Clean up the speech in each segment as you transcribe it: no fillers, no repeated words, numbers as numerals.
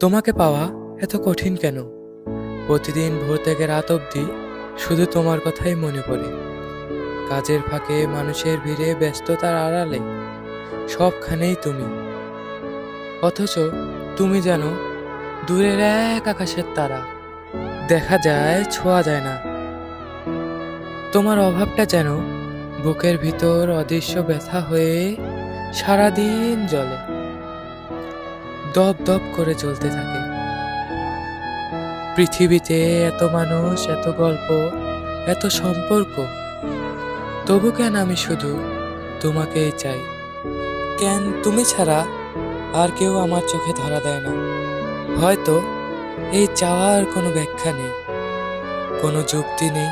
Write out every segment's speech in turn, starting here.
তোমাকে পাওয়া এত কঠিন কেন? প্রতিদিন ভোর থেকে রাত অবধি শুধু তোমার কথাই মনে পড়ে। কাজের ফাঁকে, মানুষের ভিড়ে, ব্যস্ততার আড়ালে সবখানেই তুমি। অথচ তুমি জানো, দূরের এক আকাশের তারা, দেখা যায় ছোঁয়া যায় না। তোমার অভাবটা যেন বুকের ভিতর অদৃশ্য ব্যথা হয়ে সারাদিন জ্বলে, দপ দপ করে জ্বলতে থাকে। পৃথিবীতে এত মানুষ, এত গল্প, এত সম্পর্ক, তবু কেন আমি শুধু তোমাকেই চাই? কেন তুমি ছাড়া আর কেউ আমার চোখে ধরা দেয় না? হয়তো এই চাওয়ার কোনো ব্যাখ্যা নেই, কোনো যুক্তি নেই।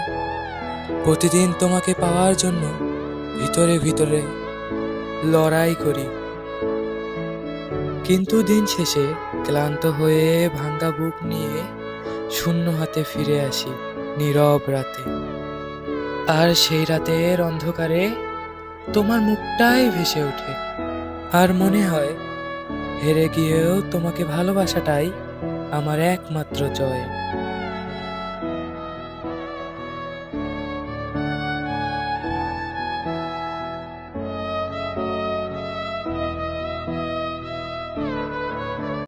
প্রতিদিন তোমাকে পাওয়ার জন্য ভিতরে ভিতরে লড়াই করি, কিন্তু দিন শেষে ক্লান্ত হয়ে ভাঙ্গা বুক নিয়ে শূন্য হাতে ফিরে আসি নীরব রাতে। আর সেই রাতের অন্ধকারে তোমার মুখটাই ভেসে ওঠে, আর মনে হয় হেরে গিয়েও তোমাকে ভালোবাসাটাই আমার একমাত্র জয়।